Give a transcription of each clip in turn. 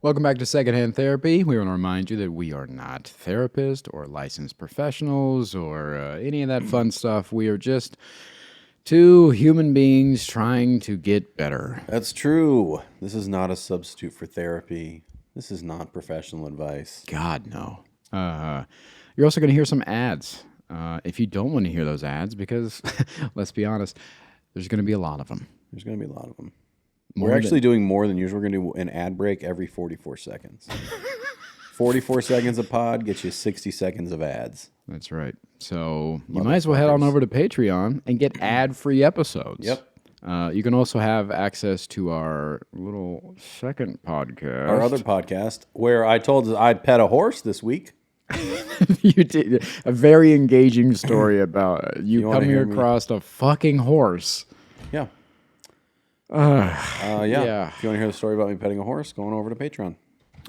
Welcome back to Secondhand Therapy. We want to remind you that we are not therapists or licensed professionals or any of that fun stuff. We are just two human beings trying to get better. That's true. This is not a substitute for therapy. This is not professional advice. God, no. You're also going to hear some ads. If you don't want to hear those ads, because let's be honest, there's going to be a lot of them. There's going to be a lot of them. We're actually doing more than usual. We're going to do an ad break every 44 seconds. 44 seconds a pod gets you 60 seconds of ads. That's right. So you might as well head on over to Patreon and get ad-free episodes. Yep. You can also have access to our little second podcast. Our other podcast, where I told I'd pet a horse this week. You did a very engaging story about you coming across a fucking horse. Yeah. Yeah. If you want to hear the story about me petting a horse, go on over to Patreon.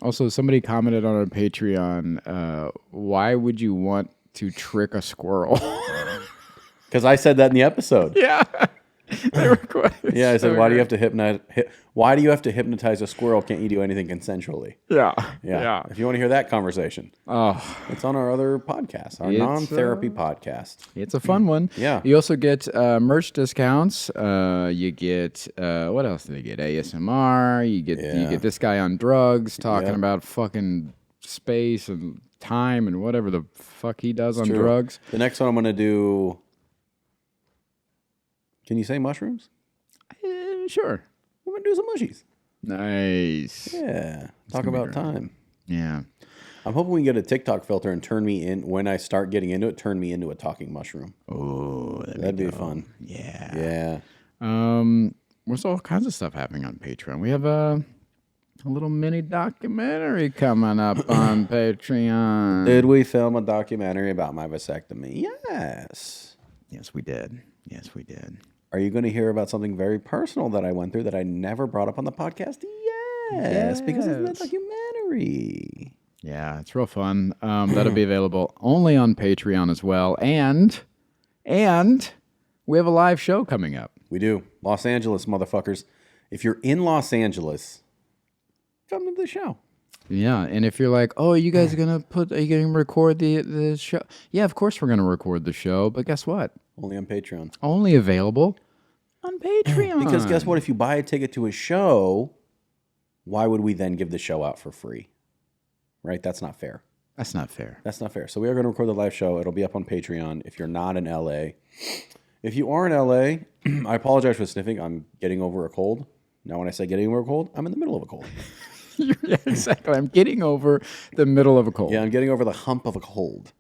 Also, somebody commented on our Patreon, why would you want to trick a squirrel? Because I said that in the episode. Yeah. Yeah, I said, why do you have to hypnotize a squirrel? Can't you do anything consensually? Yeah. If you want to hear that conversation, it's on our other podcast, our non-therapy podcast. It's a fun one. Yeah. You also get merch discounts. You get what else do they get? ASMR. You get this guy on drugs talking about fucking space and time and whatever the fuck he does on drugs. The next one I'm going to do. Can you say mushrooms? Sure. I'm going to do some mushies. Nice. Yeah. Talk about time. Yeah. I'm hoping we can get a TikTok filter and turn me in, when I start getting into it, turn me into a talking mushroom. Oh, that'd be fun. Yeah. There's all kinds of stuff happening on Patreon. We have a little mini documentary coming up on Patreon. Did we film a documentary about my vasectomy? Yes. Yes, we did. Are you going to hear about something very personal that I went through that I never brought up on the podcast? Yes. Because it's a documentary. Yeah, it's real fun. That'll be available only on Patreon as well. And we have a live show coming up. We do. Los Angeles, motherfuckers. If you're in Los Angeles, come to the show. Yeah, and if you're like, oh, are you guys are you going to record the show? Yeah, of course we're going to record the show, but guess what? Only on Patreon. Only available on Patreon. Because guess what? If you buy a ticket to a show, why would we then give the show out for free? Right? That's not fair. That's not fair. So we are going to record the live show. It'll be up on Patreon if you're not in LA. If you are in LA, I apologize for sniffing. I'm getting over a cold. Now, when I say getting over a cold, I'm in the middle of a cold. Yeah, exactly. I'm getting over the middle of a cold. Yeah, I'm getting over the hump of a cold.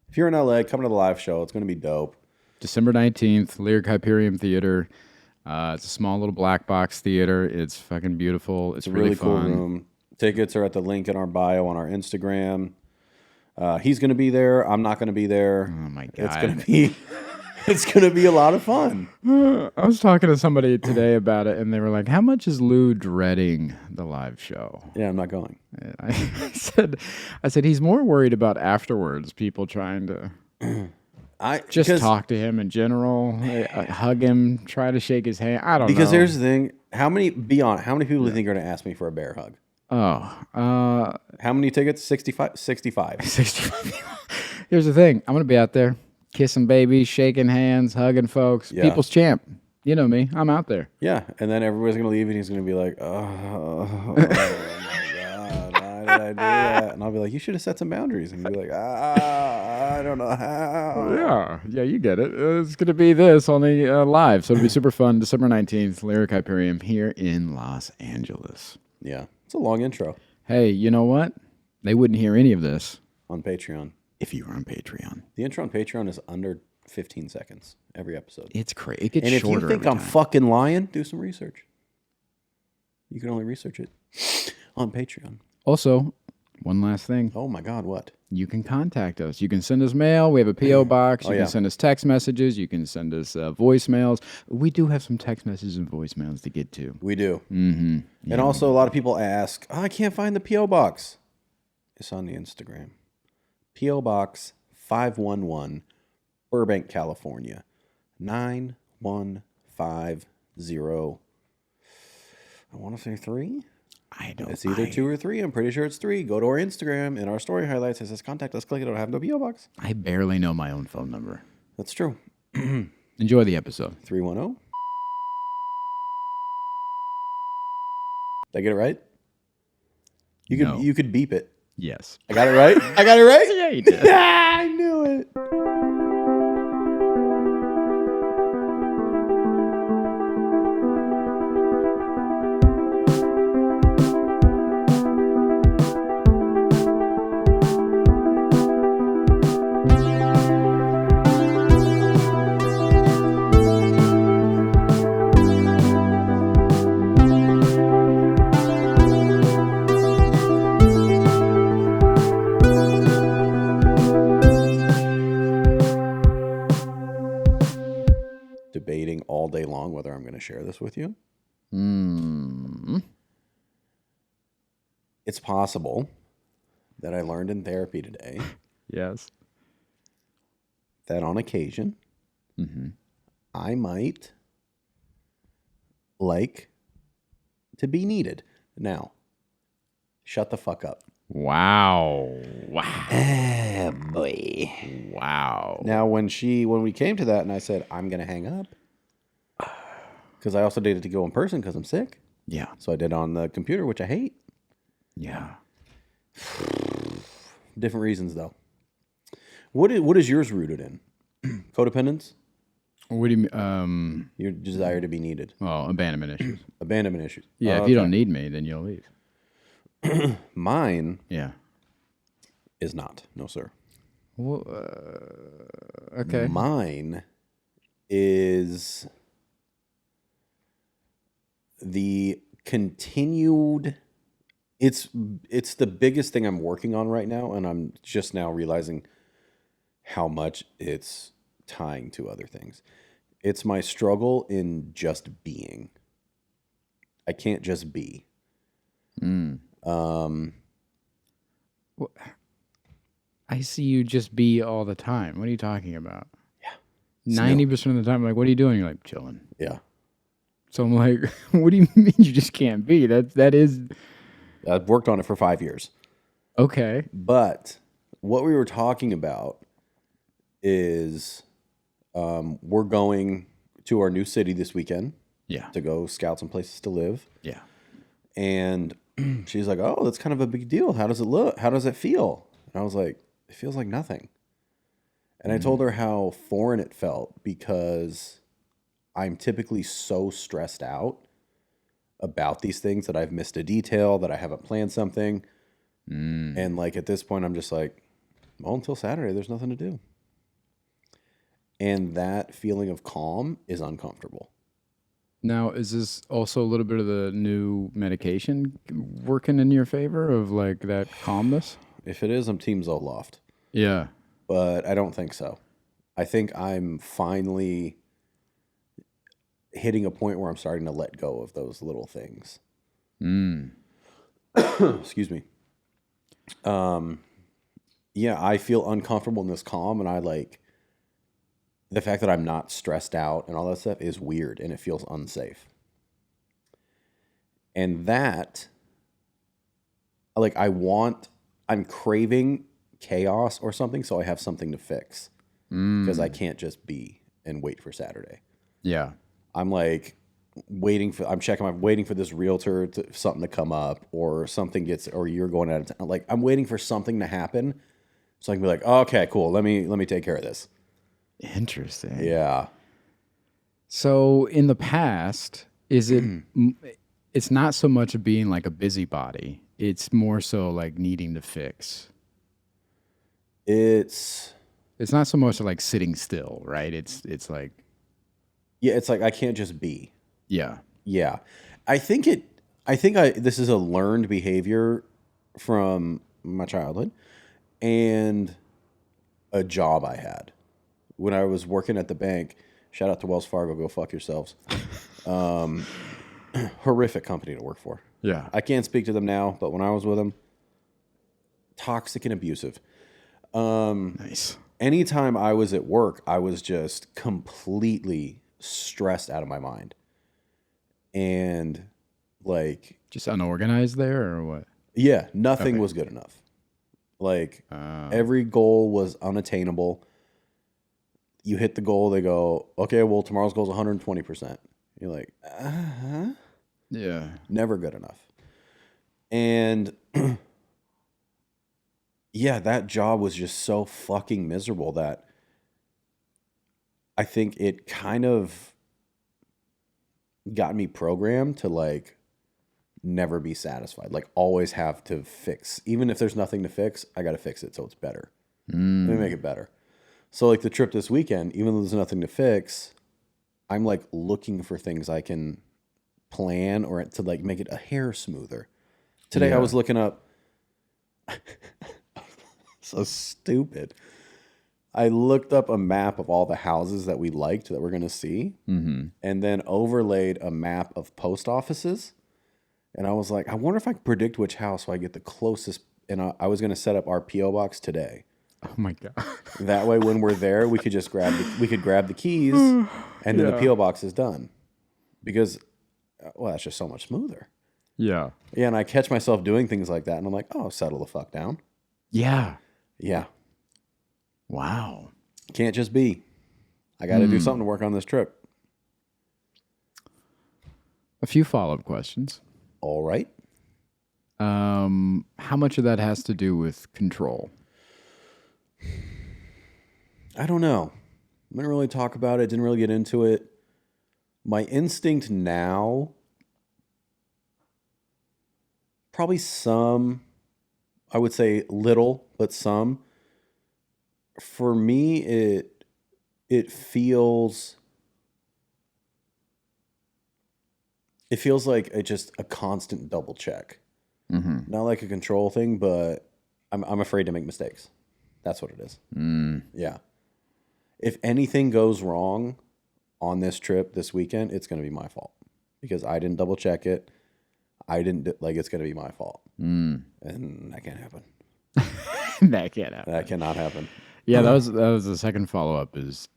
If you're in LA, come to the live show. It's going to be dope. December 19th, Lyric Hyperion Theater. It's a small little black box theater. It's fucking beautiful. It's a really cool fun. Room. Tickets are at the link in our bio on our Instagram. He's going to be there. I'm not going to be there. Oh my God. It's going to be a lot of fun. I was talking to somebody today about it, and they were like, how much is Lou dreading the live show? Yeah, I'm not going. I said he's more worried about afterwards, people trying to talk to him in general, hug him, try to shake his hand. I don't know. Because here's the thing. How many people do you think are going to ask me for a bear hug? How many tickets? 65? 65. 65. Here's the thing. I'm going to be out there kissing babies, shaking hands, hugging folks. Yeah. People's champ. You know me. I'm out there. Yeah. And then everybody's going to leave and he's going to be like, oh my God, why did I do that? And I'll be like, you should have set some boundaries. And he'll be like, I don't know how. Yeah, you get it. It's going to be this only live. So it'll be super fun. December 19th, Lyric Hyperion here in Los Angeles. Yeah. It's a long intro. Hey, you know what? They wouldn't hear any of this on Patreon. If you were on Patreon. The intro on Patreon is under 15 seconds every episode. It's crazy. It gets shorter. And if you think I'm fucking lying, do some research. You can only research it on Patreon. Also, one last thing. Oh my God, what? You can contact us. You can send us mail. We have a P.O. box. You can send us text messages. You can send us voicemails. We do have some text messages and voicemails to get to. We do. Mm-hmm. Yeah. And also, a lot of people ask, I can't find the P.O. box. It's on the Instagram. P.O. Box 511, Burbank, California, 91150. I want to say 3. I don't. It's either 2 or 3. I'm pretty sure it's 3. Go to our Instagram. In our story highlights, it says contact us. Click it. I don't have no P.O. box. I barely know my own phone number. That's true. Enjoy the episode. 310. Did I get it right? You could beep it. Yes. I got it right? I got it right? Yeah, you did. I knew it. Debating all day long whether I'm going to share this with you. It's possible that I learned in therapy today Yes. that on occasion I might like to be needed. Now, shut the fuck up. Wow. Boy. Wow. Now, when we came to that and I said, I'm going to hang up, because I also dated to go in person because I'm sick. Yeah. So I did on the computer, which I hate. Yeah. Different reasons, though. What is yours rooted in? Codependence? What do you mean? Your desire to be needed? Well, abandonment issues. Abandonment issues. Yeah, if you don't need me, then you'll leave. Mine Yeah. is not. No, sir. Well, okay. Mine is the continued... It's the biggest thing I'm working on right now, and I'm just now realizing how much it's tying to other things. It's my struggle in just being. I can't just be. Well, I see you just be all the time. What are you talking about? Yeah. 90% of the time, I'm like, what are you doing? You're like, chilling. Yeah. So I'm like, what do you mean you just can't be? That is... I've worked on it for 5 years. Okay. But what we were talking about is we're going to our new city this weekend. Yeah. To go scout some places to live. Yeah. And she's like, oh, that's kind of a big deal. How does it look? How does it feel? And I was like, it feels like nothing. And I told her how foreign it felt because I'm typically so stressed out about these things that I've missed a detail, that I haven't planned something. And like at this point, I'm just like, well, until Saturday, there's nothing to do. And that feeling of calm is uncomfortable. Now, is this also a little bit of the new medication working in your favor of like that calmness? If it is, I'm Team Zoloft. Yeah. But I don't think so. I think I'm finally hitting a point where I'm starting to let go of those little things. Excuse me. Yeah, I feel uncomfortable in this calm, and I like the fact that I'm not stressed out and all that stuff is weird, and it feels unsafe. And that, like, I'm craving chaos or something, so I have something to fix. Because I can't just be and wait for Saturday. Yeah. I'm like waiting for this realtor something to come up, or something or you're going out of town. Like, I'm waiting for something to happen so I can be like, oh, okay, cool. Let me take care of this. Interesting. Yeah. So in the past, is it? It's not so much of being like a busybody. It's more so like needing to fix. It's not so much like sitting still, right? It's like, yeah, it's like I can't just be. Yeah. Yeah. I think this is a learned behavior from my childhood and a job I had. When I was working at the bank, shout out to Wells Fargo, go fuck yourselves. Horrific company to work for. Yeah. I can't speak to them now, but when I was with them, toxic and abusive. Nice. Anytime I was at work, I was just completely stressed out of my mind. And like Just unorganized there, or what? Yeah, nothing was good enough. Like every goal was unattainable. You hit the goal, they go, okay, well, tomorrow's goal is 120%. You're like, Yeah. never good enough. And yeah, that job was just so fucking miserable that I think it kind of got me programmed to like never be satisfied. Like always have to fix. Even if there's nothing to fix, I got to fix it so it's better. Let me make it better. So like the trip this weekend, even though there's nothing to fix, I'm like looking for things I can plan or to like make it a hair smoother. Today I was looking up so stupid. I looked up a map of all the houses that we liked that we're going to see, and then overlaid a map of post offices. And I was like, I wonder if I can predict which house so I get the closest. And I was going to set up our P.O. box today. Oh my God. That way, when we're there, we could just grab the keys, and then the P.O. box is done. Because, well, that's just so much smoother. Yeah. Yeah, and I catch myself doing things like that, and I'm like, oh, settle the fuck down. Yeah. Yeah. Wow. Can't just be. I got to do something to work on this trip. A few follow-up questions. All right. How much of that has to do with control? I don't know. I didn't really talk about it. Didn't really get into it. My instinct now, probably some, I would say little, but some. For me, it feels like just a constant double check. Not like a control thing, but I'm afraid to make mistakes. That's what it is. Yeah. If anything goes wrong on this trip this weekend, it's going to be my fault because I didn't double check it. It's going to be my fault. And that can't happen. That can't happen. That cannot happen. Yeah, that was the second follow-up is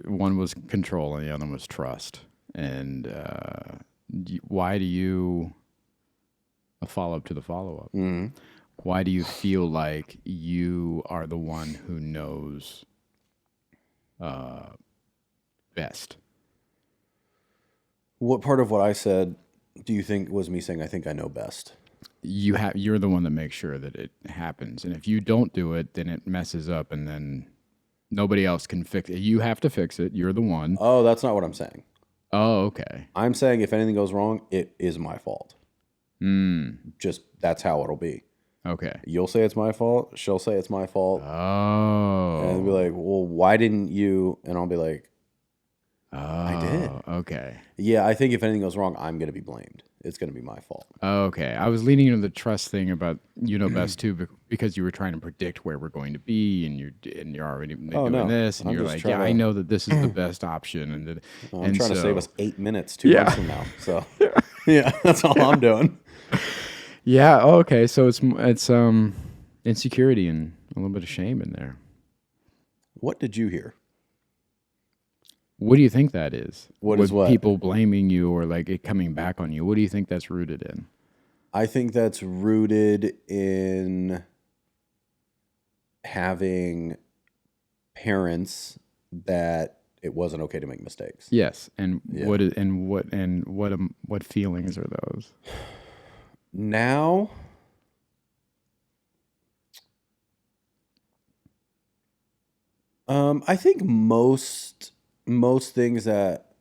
one was control and the other was trust. And why do you, a follow-up to the follow-up, why do you feel like you are the one who knows best? What part of what I said do you think was me saying I think I know best? You're the one that makes sure that it happens. And if you don't do it, then it messes up and then nobody else can fix it. You have to fix it. You're the one. Oh, that's not what I'm saying. Oh, okay. I'm saying if anything goes wrong, it is my fault. Just that's how it'll be. Okay. You'll say it's my fault. She'll say it's my fault. Oh. And be like, well, why didn't you? And I'll be like, I did. Okay. Yeah, I think if anything goes wrong, I'm going to be blamed. It's going to be my fault. Okay. I was leaning into the trust thing about you know best too because you were trying to predict where we're going to be and you're already doing this and you're like, yeah, I know that this is the best option and I'm trying to save us 8 minutes 2 months from now. So yeah, that's all I'm doing. Yeah. Okay. So it's insecurity and a little bit of shame in there. What did you hear? What do you think that is? What is what? People blaming you or like it coming back on you. What do you think that's rooted in? I think that's rooted in having parents that it wasn't okay to make mistakes. Yes. And what feelings are those? Now, I think most things that,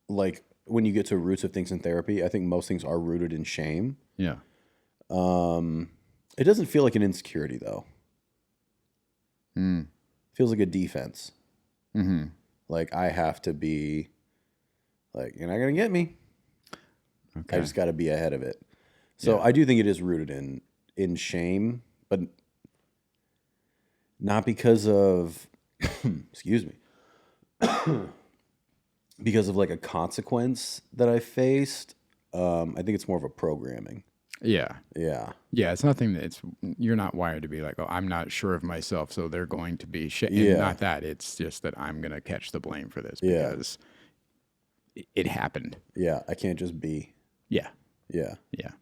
like, when you get to roots of things in therapy, I think most things are rooted in shame. Yeah. It doesn't feel like an insecurity, though. Feels like a defense. Like, I have to be, like, you're not going to get me. Okay. I just got to be ahead of it. So I do think it is rooted in shame, but not because of, excuse me, because of like a consequence that I faced. I think it's more of a programming. Yeah. Yeah. Yeah. It's nothing that you're not wired to be like, oh, I'm not sure of myself, so they're going to be Not that. It's just that I'm going to catch the blame for this because it happened. Yeah. I can't just be. Yeah. Yeah. Yeah.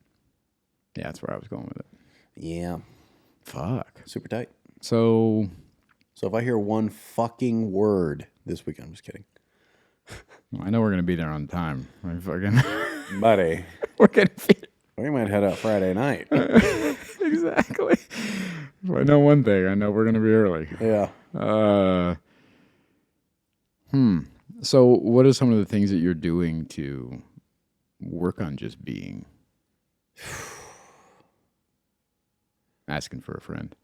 Yeah, that's where I was going with it. Yeah. Fuck. Super tight. So if I hear one fucking word this week, I'm just kidding. I know we're going to be there on time. We're fucking... Buddy. We're going to be... We might head out Friday night. Exactly. If I know one thing. I know we're going to be early. Yeah. So what are some of the things that you're doing to work on just being? Asking for a friend.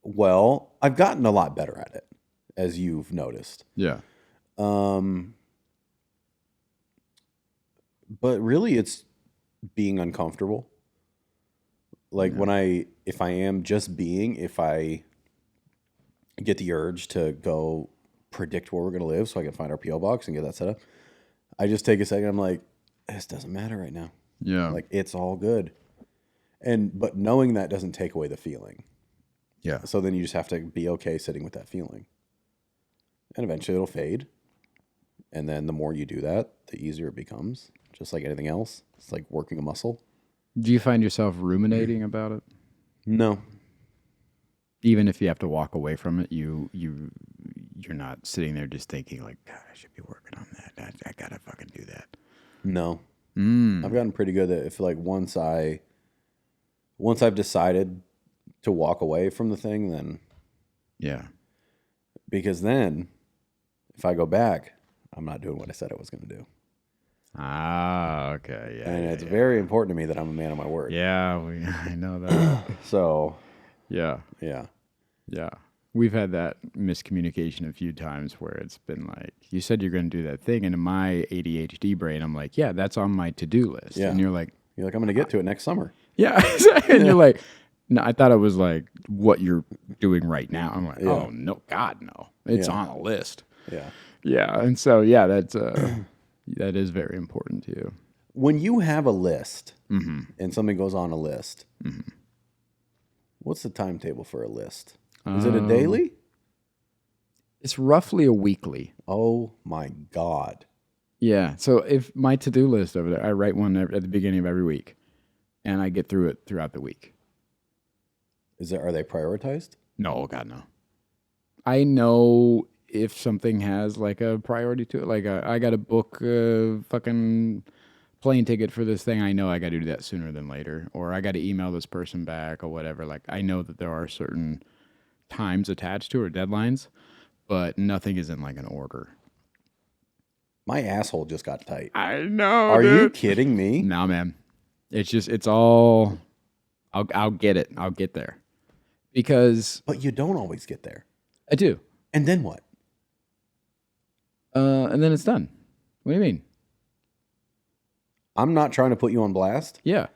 Well, I've gotten a lot better at it, as you've noticed. Yeah. But really it's being uncomfortable. Like if I am just being, if I get the urge to go predict where we're going to live so I can find our P.O. box and get that set up, I just take a second. I'm like, this doesn't matter right now. Yeah. Like, it's all good. But knowing that doesn't take away the feeling. Yeah. So then you just have to be okay sitting with that feeling. And eventually it'll fade. And then the more you do that, the easier it becomes. Just like anything else. It's like working a muscle. Do you find yourself ruminating about it? No. Even if you have to walk away from it, you're not sitting there just thinking like, God, I should be working on that. I gotta fucking do that. No. I've gotten pretty good at if like once I've decided to walk away from the thing, then yeah. Because then if I go back, I'm not doing what I said I was going to do. Ah, okay. Yeah. And it's very important to me that I'm a man of my word. Yeah, I know that. So, yeah. We've had that miscommunication a few times where it's been like, you said you're going to do that thing. And in my ADHD brain, I'm like, yeah, that's on my to-do list. Yeah. And you're like, I'm going to get to it next summer. Yeah. And you're like, no, I thought it was like what you're doing right now. I'm like, oh, no, God, no. It's on a list. Yeah. Yeah. And so, yeah, that's that is very important to you. When you have a list and something goes on a list, what's the timetable for a list? Is it a daily? It's roughly a weekly. Oh, my God. Yeah. So if my to-do list over there, I write one at the beginning of every week, and I get through it throughout the week. Are they prioritized? No, God, no. I know if something has like a priority to it. Like I got to book a fucking plane ticket for this thing. I know I got to do that sooner than later. Or I got to email this person back or whatever. Like I know that there are certain times attached to it or deadlines, but nothing is in like an order. My asshole just got tight. I know. Are you kidding me? No, man. It's all, I'll get it. I'll get there. But you don't always get there. I do. And then what? And then it's done. What do you mean? I'm not trying to put you on blast. Yeah.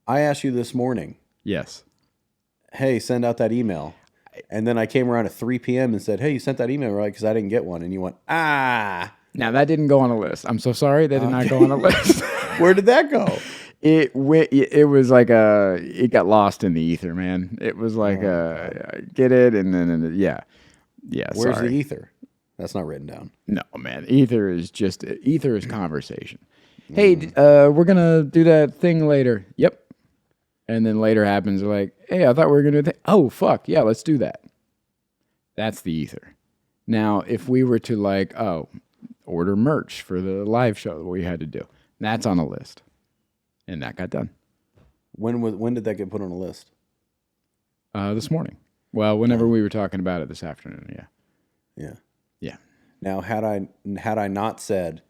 I asked you this morning. Yes. Hey, send out that email. And then I came around at 3 p.m. and said, hey, you sent that email, right? Because I didn't get one. And you went, ah. Now, that didn't go on a list. I'm so sorry. That did not go on a list. Where did that go? It was like it got lost in the ether, man. It was like get it, and then yeah. Where's sorry. the ether? That's not written down. No, man. Ether is conversation. Hey, we're gonna do that thing later. Yep. And then later happens, like, hey, I thought we were gonna do that. Oh, fuck, yeah, let's do that. That's the ether. Now, if we were to like, order merch for the live show that we had to do, that's on a list. And that got done. When did that get put on a list? This morning. Well, whenever we were talking about it this afternoon, yeah. Now, had I not said,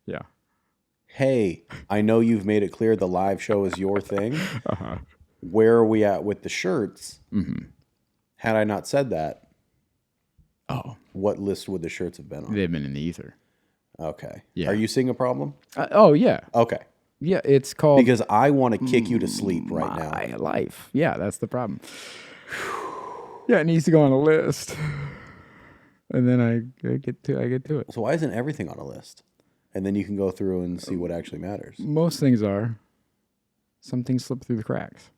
yeah, hey, I know you've made it clear the live show is your thing. Where are we at with the shirts? Mm-hmm. Had I not said that, what list would the shirts have been on? They've been in the ether. Okay. Yeah. Are you seeing a problem? Yeah. Okay. Yeah, it's called... Because I want to kick you to sleep right now. My life. Yeah, that's the problem. Yeah, it needs to go on a list. And then I get to it. So why isn't everything on a list? And then you can go through and see what actually matters. Most things are. Some things slip through the cracks.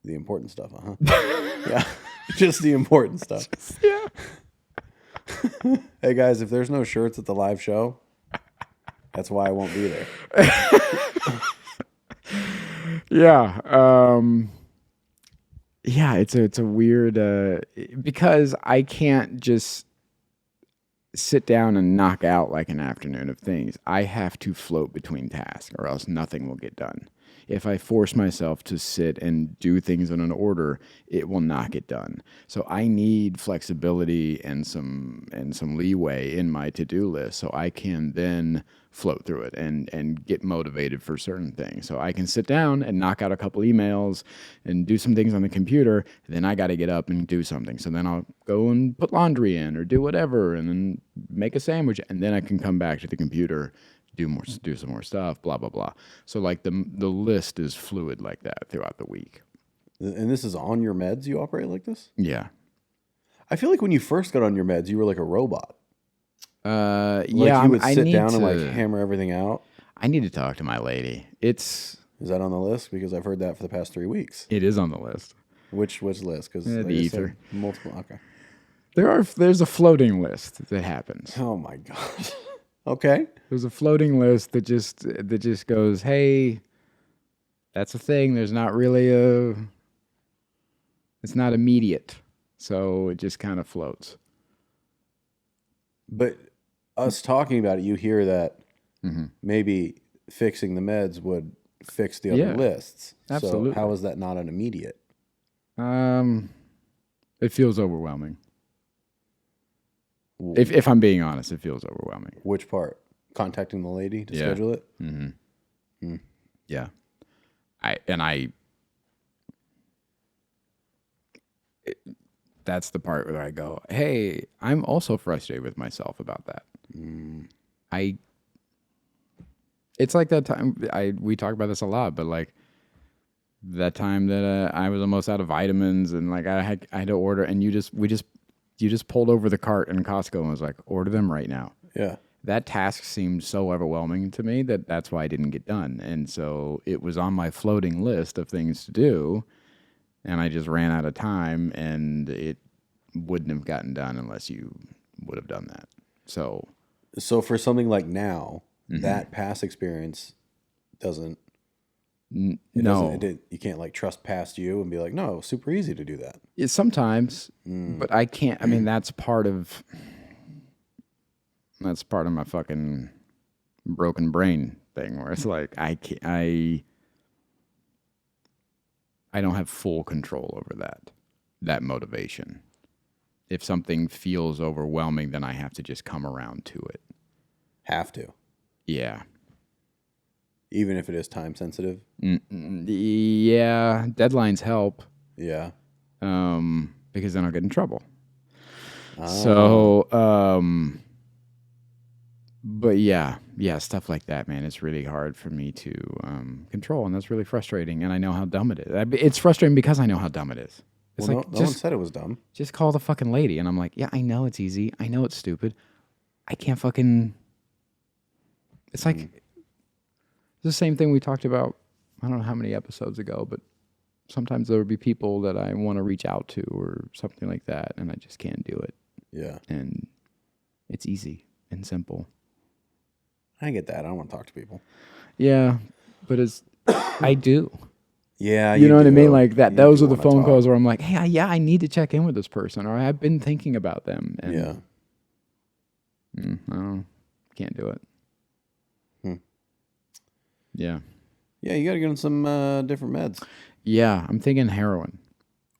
The important stuff, huh? Yeah. Just the important stuff. Yeah. Hey, guys, if there's no shirts at the live show, that's why I won't be there. Yeah. Yeah, it's a weird because I can't just sit down and knock out like an afternoon of things. I have to float between tasks or else nothing will get done. If I force myself to sit and do things in an order, it will not get done. So I need flexibility and some leeway in my to-do list so I can then float through it and get motivated for certain things. So I can sit down and knock out a couple emails and do some things on the computer, then I got to get up and do something. So then I'll go and put laundry in or do whatever and then make a sandwich and then I can come back to the computer, do some more stuff, blah blah blah. So like the list is fluid like that throughout the week. And this is on your meds. You operate like this? Yeah. I feel like when you first got on your meds, you were like a robot. Yeah. Like you would sit down and like hammer everything out. I need to talk to my lady. Is that on the list? Because I've heard that for the past 3 weeks. It is on the list. Which list? Because the ether. Multiple. Okay. There's a floating list that happens. Oh my god. Okay. There's a floating list that just goes, hey, that's a thing. There's not really it's not immediate. So it just kind of floats. But us talking about it, you hear that maybe fixing the meds would fix the other lists. Absolutely. So how is that not an immediate? It feels overwhelming. If I'm being honest, it feels overwhelming. Which part? Contacting the lady to schedule it? Mm-hmm. Yeah. That's the part where I go, hey, I'm also frustrated with myself about that. It's like that time we talk about this a lot, but like that time that I was almost out of vitamins and like I had to order, and you just pulled over the cart in Costco and was like, order them right now. Yeah. That task seemed so overwhelming to me that's why I didn't get done. And so it was on my floating list of things to do, and I just ran out of time, and it wouldn't have gotten done unless you would have done that. So for something like now, that past experience doesn't. You can't like trust past you and be like, no, super easy to do that. Sometimes, but I can't. I mean, that's part of my fucking broken brain thing, where it's like I don't have full control over that motivation. If something feels overwhelming, then I have to just come around to it. Have to. Yeah. Even if it is time sensitive? Yeah. Deadlines help. Yeah. Because then I'll get in trouble. So, but yeah, stuff like that, man, it's really hard for me to control, and that's really frustrating, and I know how dumb it is. It's frustrating because I know how dumb it is. It's well, like, no one said it was dumb. Just call the fucking lady, and I'm like, yeah, I know it's easy. I know it's stupid. I can't fucking... It's like... It's the same thing we talked about, I don't know how many episodes ago, but sometimes there would be people that I want to reach out to or something like that, and I just can't do it. Yeah. And it's easy and simple. I get that. I don't want to talk to people. Yeah, but I do. Yeah, you know what I mean? Like that. Those are the phone calls where I'm like, hey, I need to check in with this person, or I've been thinking about them. And I can't do it. Yeah. Yeah, you got to get on some different meds. Yeah, I'm thinking heroin.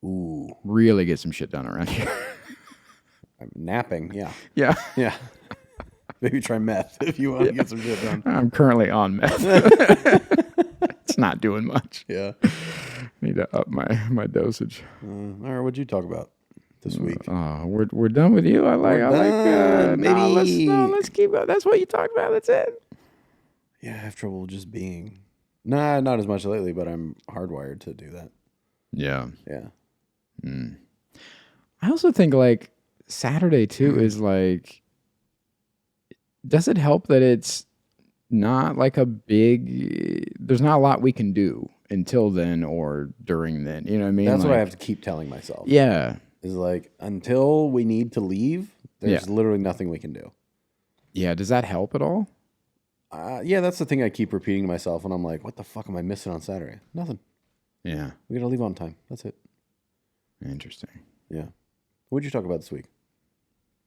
Ooh. Really get some shit done around here. I'm napping, yeah. Yeah. Yeah. Maybe try meth if you want to get some shit done. I'm currently on meth. It's not doing much. Yeah. Need to up my dosage. All right, what'd you talk about this week? We're done with you. Maybe. Let's keep going. That's what you talked about. That's it. Yeah, I have trouble just being. Nah, not as much lately, but I'm hardwired to do that. Yeah. Yeah. I also think like Saturday too is like, does it help that it's not like there's not a lot we can do until then or during then, you know what I mean? That's what I have to keep telling myself. Yeah. Is like, until we need to leave, there's literally nothing we can do. Yeah. Does that help at all? Yeah, that's the thing I keep repeating to myself when I'm like, what the fuck am I missing on Saturday? Nothing. Yeah. We got to leave on time. That's it. Interesting. Yeah. What'd you talk about this week?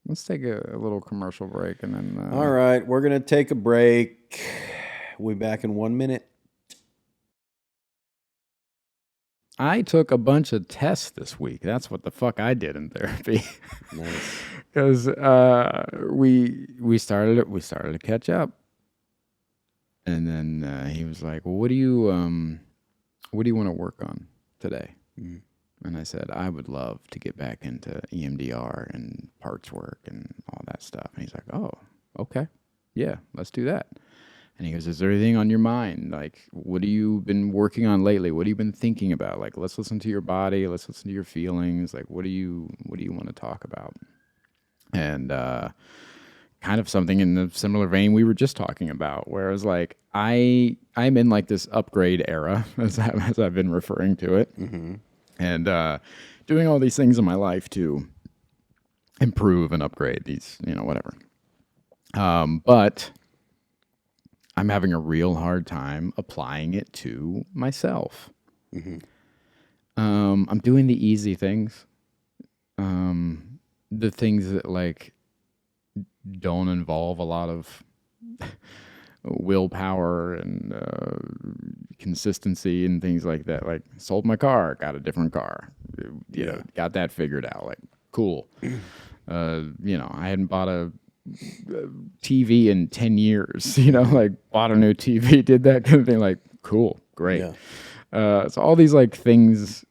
Let's take a little commercial break and then. All right. We're going to take a break. We'll be back in 1 minute. I took a bunch of tests this week. That's what the fuck I did in therapy. Nice. Because we started to catch up, and then he was like, "Well, what do you want to work on today?" Mm. And I said, "I would love to get back into EMDR and parts work and all that stuff." And he's like, "Oh, okay, yeah, let's do that." And he goes, "Is there anything on your mind? Like, what have you been working on lately? What have you been thinking about? Like, let's listen to your body. Let's listen to your feelings. Like, what do you want to talk about?" And kind of something in the similar vein we were just talking about, where I was like, I'm in like this upgrade era, as I've been referring to it, and doing all these things in my life to improve and upgrade these, whatever. But I'm having a real hard time applying it to myself. I'm doing the easy things, the things that like don't involve a lot of willpower and consistency and things like that. Like, sold my car, got a different car, got that figured out. Like, cool. I hadn't bought a TV in 10 years, like bought a new TV, did that kind of thing. Like, cool, great. So all these like things,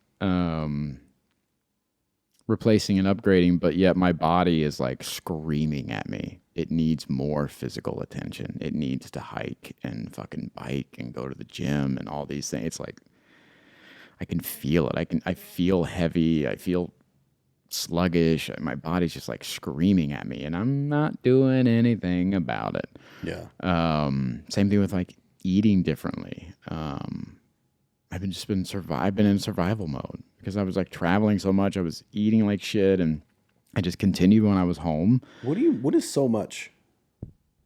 replacing and upgrading, but yet my body is like screaming at me. It needs more physical attention. It needs to hike and fucking bike and go to the gym and all these things. It's like, I can feel it. I feel heavy. I feel sluggish. My body's just like screaming at me, and I'm not doing anything about it. Yeah. Same thing with like eating differently. I've been in survival mode because I was like traveling so much. I was eating like shit, and I just continued when I was home. What is so much?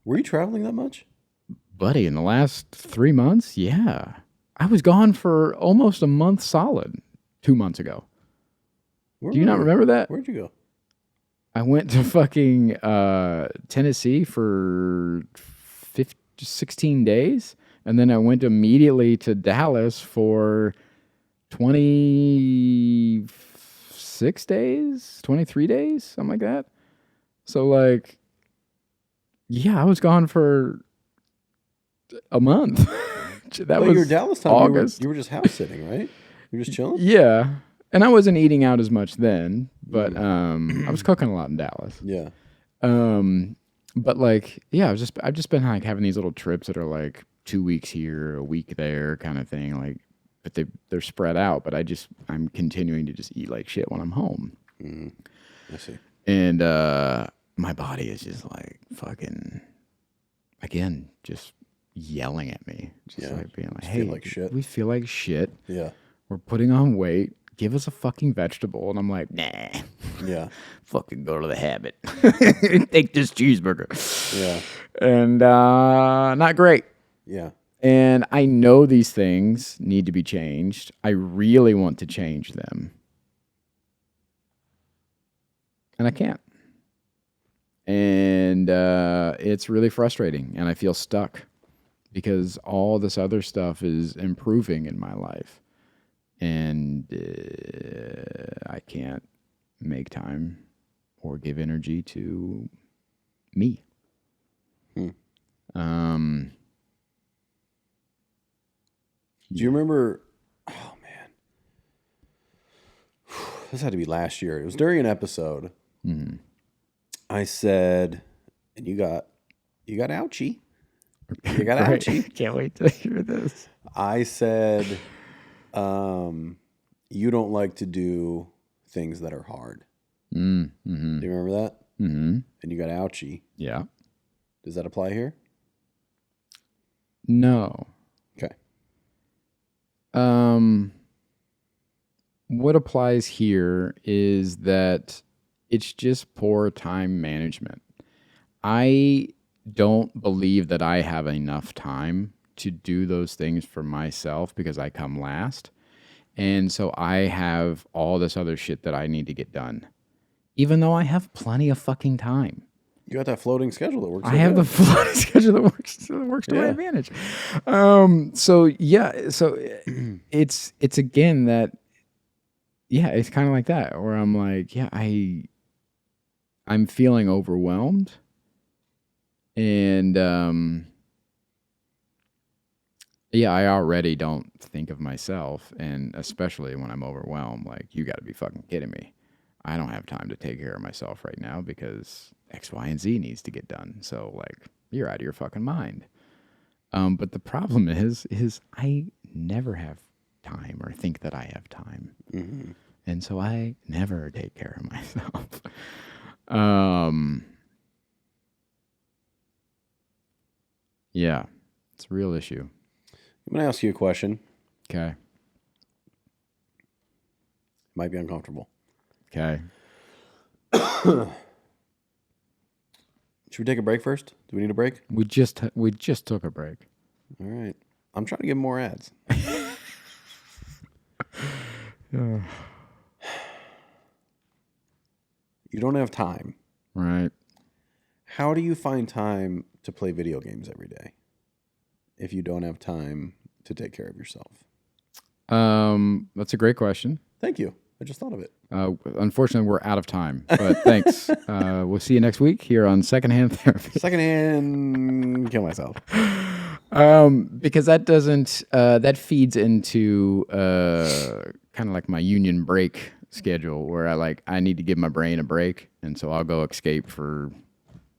Were you traveling that much? Buddy, in the last 3 months, yeah. I was gone for almost a month solid 2 months ago. Do you not remember that? Where'd you go? I went to fucking Tennessee for 16 days, and then I went immediately to Dallas for 26 days, 23 days, something like that. So, like, yeah, I was gone for a month. That was your Dallas time. August. You were just house sitting, right? You were just chilling. Yeah, and I wasn't eating out as much then, but I was cooking a lot in Dallas. Yeah. But like, yeah, I've just been like having these little trips that are like 2 weeks here, a week there, kind of thing. Like, but they're spread out. But I'm continuing to just eat like shit when I'm home. I see. And my body is just like fucking, again, just yelling at me, just like being like, "Hey, feel like shit. We feel like shit. Yeah. We're putting on weight. Give us a fucking vegetable." And I'm like, "Nah." Yeah. Fucking go to the Habit. Take this cheeseburger. Yeah. And not great. Yeah. And I know these things need to be changed. I really want to change them. And I can't. And it's really frustrating. And I feel stuck because all this other stuff is improving in my life. And I can't make time or give energy to me. Do you remember? Oh man, this had to be last year. It was during an episode. I said, and you got ouchie. You got ouchie. Can't wait to hear this. I said, you don't like to do things that are hard. Do you remember that? And you got ouchie. Yeah. Does that apply here? No. Okay. What applies here is that it's just poor time management. I don't believe that I have enough time to do those things for myself because I come last. And so I have all this other shit that I need to get done, even though I have plenty of fucking time. You got that floating schedule that works. I have the floating schedule that works to my advantage. So it's again that, it's kind of like that where I'm like, I'm feeling overwhelmed, and I already don't think of myself, and especially when I'm overwhelmed, like, you got to be fucking kidding me. I don't have time to take care of myself right now because X, Y, and Z needs to get done. So, like, you're out of your fucking mind. But the problem is I never have time or think that I have time. Mm-hmm. And so I never take care of myself. Yeah, it's a real issue. I'm going to ask you a question. Okay. Might be uncomfortable. Okay. Should we take a break first? Do we need a break? We just took a break. All right. I'm trying to get more ads. You don't have time. Right. How do you find time to play video games every day if you don't have time to take care of yourself? That's a great question. Thank you. I just thought of it. Unfortunately, we're out of time, but thanks. We'll see you next week here on Secondhand Therapy. Secondhand, kill myself. Because that doesn't, that feeds into kind of like my union break schedule where I need to give my brain a break. And so I'll go escape for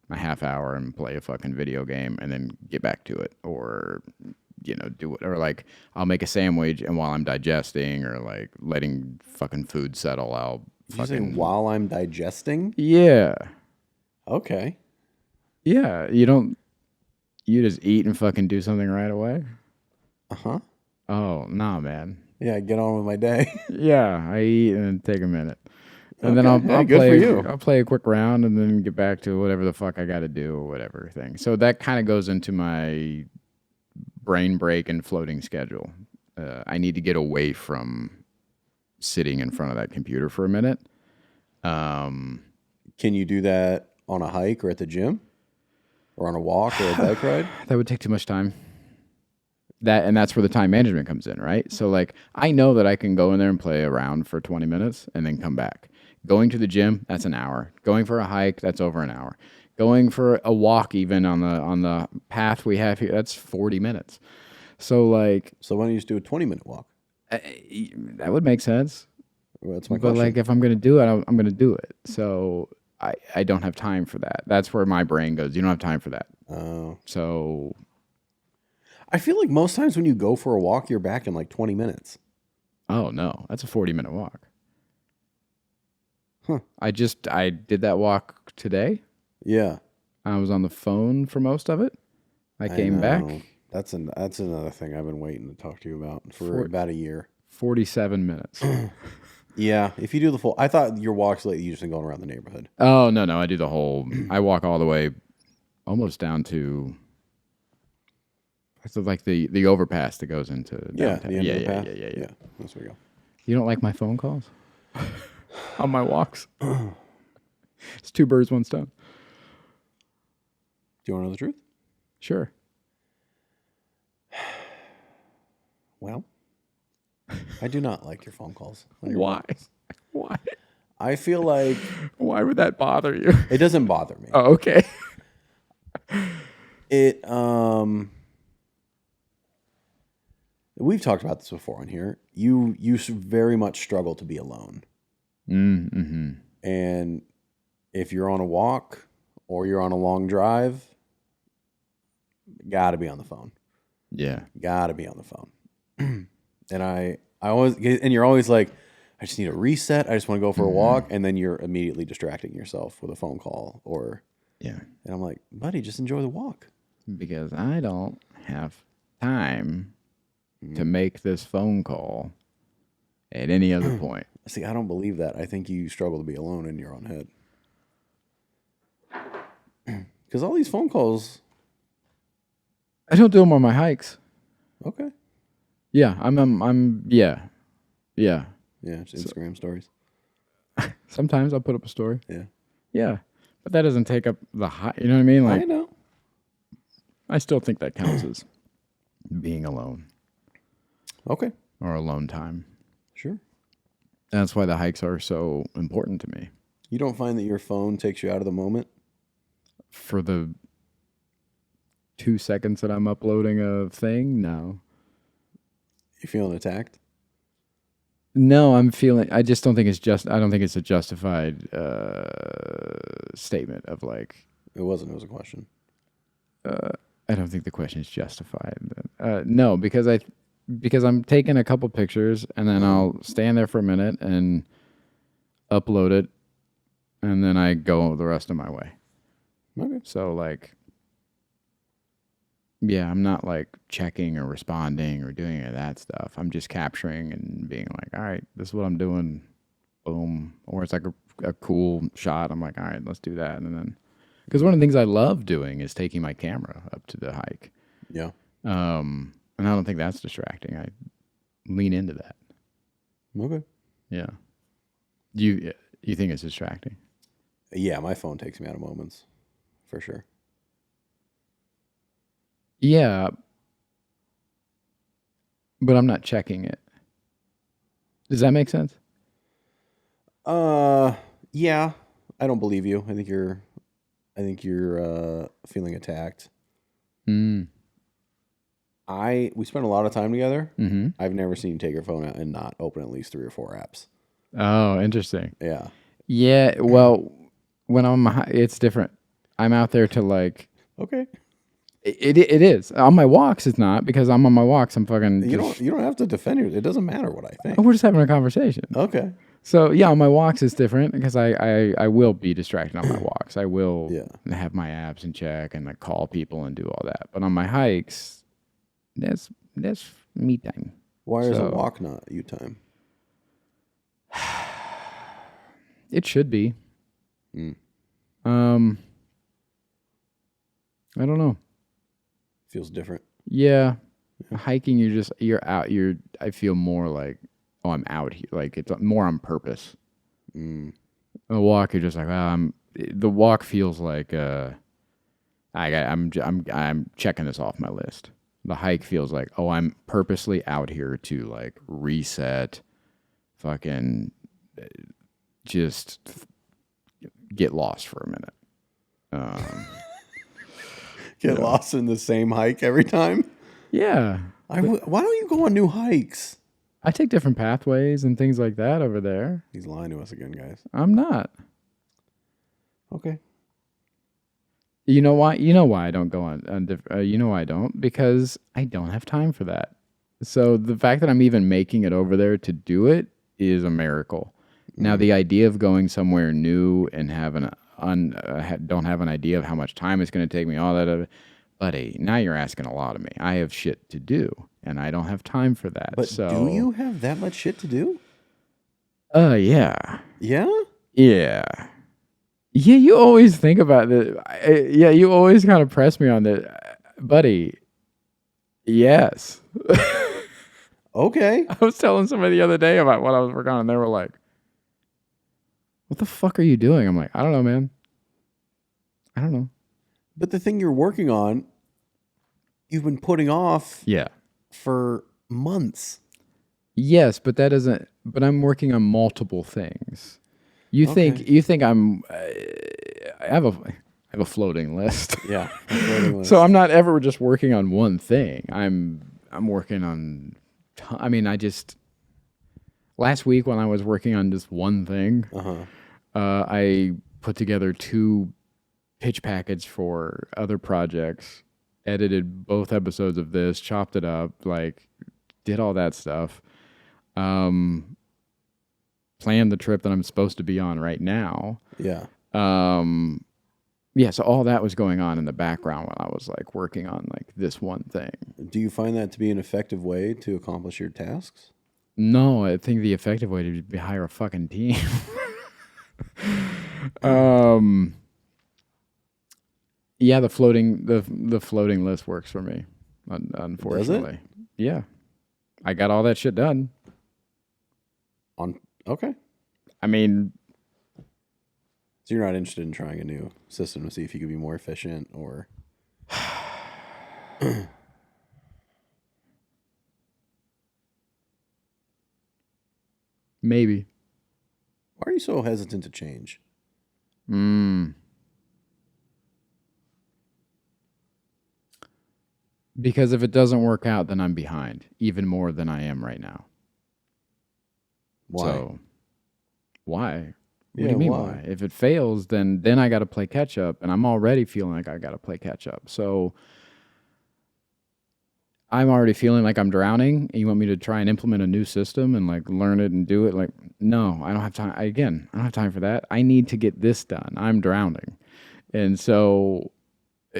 a half hour and play a fucking video game and then get back to it, or do it, or like I'll make a sandwich and while I'm digesting or like letting fucking food settle, I'll fucking while I'm digesting. Yeah. Okay. Yeah, you just eat and fucking do something right away. Uh-huh. Oh, nah, man. Yeah, get on with my day. Yeah, I eat and then take a minute. And then I'll play a quick round and then get back to whatever the fuck I got to do or whatever thing. So that kind of goes into my brain break and floating schedule. I need to get away from sitting in front of that computer for a minute. Can you do that on a hike or at the gym? Or on a walk or a bike ride? That would take too much time. That's where the time management comes in, right? So like I know that I can go in there and play around for 20 minutes and then come back. Going to the gym, that's an hour. Going for a hike, that's over an hour. Going for a walk even on the path we have here, that's 40 minutes. So like, so why don't you just do a 20-minute walk? That would make sense. Well, that's my question. But like if I'm going to do it, I'm going to do it. So I don't have time for that. That's where my brain goes. You don't have time for that. Oh. So I feel like most times when you go for a walk, you're back in like 20 minutes. Oh, no. That's a 40-minute walk. Huh. I did that walk today. Yeah. I was on the phone for most of it. I came back. That's another thing I've been waiting to talk to you about for about a year. 47 minutes. Yeah. If you do the full, I thought your walks lately you just been going around the neighborhood. Oh, no. I do the whole, I walk all the way almost down to, so like the overpass that goes into downtown. Yeah. That's where we go. You don't like my phone calls? On my walks? It's two birds, one stone. Do you want to know the truth? Sure. Well, I do not like your phone calls. Why? Why? I feel like... Why would that bother you? It doesn't bother me. Oh, okay. We've talked about this before on here. You very much struggle to be alone. Mm-hmm. And if you're on a walk or you're on a long drive, got to be on the phone. Yeah. Got to be on the phone. And I always, and you're always like, I just need a reset. I just want to go for a walk. And then you're immediately distracting yourself with a phone call or, yeah. And I'm like, buddy, just enjoy the walk. Because I don't have time to make this phone call at any other point. See, I don't believe that. I think you struggle to be alone in your own head. Because all these phone calls I don't do them on my hikes. Okay. Yeah, yeah. Yeah, just Instagram stories. Sometimes I'll put up a story. Yeah. Yeah, but that doesn't take up the high. You know what I mean? Like, I know. I still think that counts as being alone. Okay. Or alone time. Sure. That's why the hikes are so important to me. You don't find that your phone takes you out of the moment? For the 2 seconds that I'm uploading a thing? No. You feeling attacked? No, I just don't think I don't think it's a justified statement of like. It wasn't. It was a question. I don't think the question is justified. No, because I'm taking a couple pictures and then I'll stand there for a minute and upload it, and then I go the rest of my way. Okay. So like, yeah, I'm not like checking or responding or doing any of that stuff. I'm just capturing and being like, all right, this is what I'm doing. Boom. Or it's like a cool shot. I'm like, all right, let's do that. And then, because one of the things I love doing is taking my camera up to the hike. Yeah. And I don't think that's distracting. I lean into that. Okay. Yeah. You think it's distracting? Yeah, my phone takes me out of moments, for sure. Yeah, but I'm not checking it. Does that make sense? Yeah. I don't believe you. I think you're feeling attacked. Mm. We spent a lot of time together. Mm-hmm. I've never seen you take your phone out and not open at least 3 or 4 apps. Oh, interesting. Yeah. Yeah, well, when it's different. I'm out there to like. Okay. It is on my walks. It's not, because I'm on my walks. I'm fucking. You don't have to defend it. It doesn't matter what I think. We're just having a conversation. Okay. So yeah, on my walks it's different because I will be distracted on my walks. I will have my apps in check and like call people and do all that. But on my hikes, that's me time. Why is a walk not you time? It should be. Mm. I don't know. Feels different. Yeah. Hiking, you're out. I feel more like, oh, I'm out here. Like it's more on purpose. Mm. A walk, you're just like, the walk feels like I'm checking this off my list. The hike feels like, oh, I'm purposely out here to like reset, fucking just get lost for a minute. Get lost in the same hike every time? Yeah. Why don't you go on new hikes? I take different pathways and things like that over there. He's lying to us again, guys. I'm not. Okay. You know why? You know why I don't go on you know why I don't? Because I don't have time for that. So the fact that I'm even making it over there to do it is a miracle. Now the idea of going somewhere new and don't have an idea of how much time it's going to take me, all that, buddy, now you're asking a lot of me. I have shit to do, and I don't have time for that. But do you have that much shit to do? Yeah. Yeah? Yeah. Yeah, you always think about it. Yeah, you always kind of press me on that. Buddy, yes. Okay. I was telling somebody the other day about what I was working on, and they were like, what the fuck are you doing? I'm like, I don't know, man. I don't know. But the thing you're working on, you've been putting off for months. Yes, but that doesn't, but I'm working on multiple things. You think I'm, I have a floating list. Yeah. A floating list. So I'm not ever just working on one thing. I'm working on, last week when I was working on just one thing, I put together 2 pitch packets for other projects, edited both episodes of this, chopped it up, like did all that stuff. Planned the trip that I'm supposed to be on right now. Yeah. Yeah, so all that was going on in the background while I was like working on like this one thing. Do you find that to be an effective way to accomplish your tasks? No, I think the effective way to be hire a fucking team. Yeah, the floating list works for me. Unfortunately. Yeah. I got all that shit done. Okay. I mean, so you're not interested in trying a new system to see if you could be more efficient or maybe. Why are you so hesitant to change? Because if it doesn't work out, then I'm behind even more than I am right now. Why? So, why? What do you mean why? If it fails, then I got to play catch up, and I'm already feeling like I got to play catch up. So I'm already feeling like I'm drowning, and you want me to try and implement a new system and like learn it and do it? Like, no, I don't have time. I don't have time for that. I need to get this done. I'm drowning, and so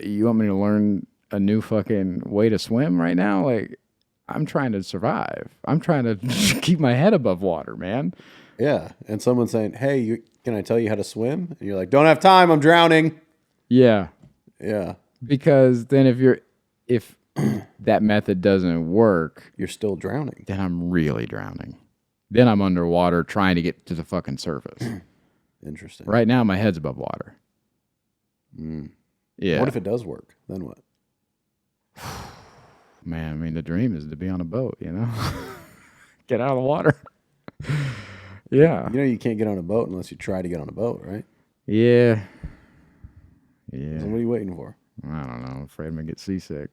you want me to learn a new fucking way to swim right now? Like, I'm trying to survive. I'm trying to keep my head above water, man. Yeah, and someone's saying, "Hey, can I tell you how to swim?" And you're like, "Don't have time. I'm drowning." Yeah. Yeah. Because then if that method doesn't work, you're still drowning. Then I'm really drowning. Then I'm underwater trying to get to the fucking surface. Interesting. Right now, my head's above water. Yeah. What if it does work? Then what? Man, I mean, the dream is to be on a boat, you know? Get out of the water. Yeah. You know you can't get on a boat unless you try to get on a boat, right? Yeah. Yeah. So what are you waiting for? I don't know. I'm afraid I'm going to get seasick.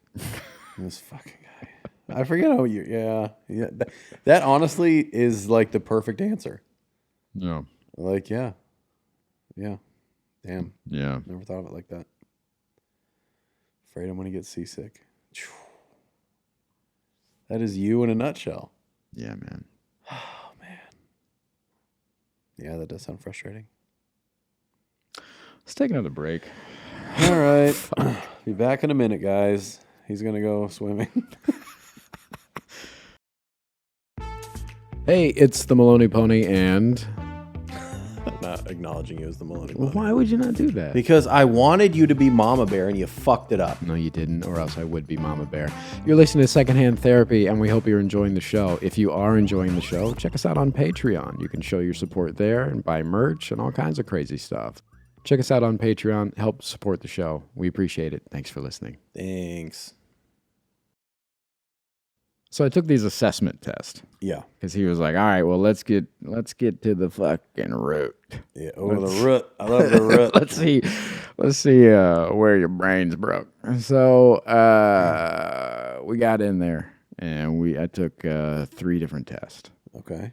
This fucking guy. I forget how you... Yeah. That honestly is like the perfect answer. Yeah. Like, yeah. Yeah. Damn. Yeah. Never thought of it like that. Afraid I'm going to get seasick. That is you in a nutshell. Yeah, man. Oh, man. Yeah, that does sound frustrating. Let's take another break. All right. Be back in a minute, guys. He's going to go swimming. Hey, it's the Maloney Pony, and... I'm not acknowledging you as the Maloney Pony. Why would you not do that? Because I wanted you to be Mama Bear, and you fucked it up. No, you didn't, or else I would be Mama Bear. You're listening to Secondhand Therapy, and we hope you're enjoying the show. If you are enjoying the show, check us out on Patreon. You can show your support there and buy merch and all kinds of crazy stuff. Check us out on Patreon. Help support the show. We appreciate it. Thanks for listening. Thanks. So I took these assessment tests. Yeah. Because he was like, all right, well, let's get to the fucking root. Yeah. Oh, the root. I love the root. Let's see where your brain's broke. So we got in there, and I took 3 different tests. Okay.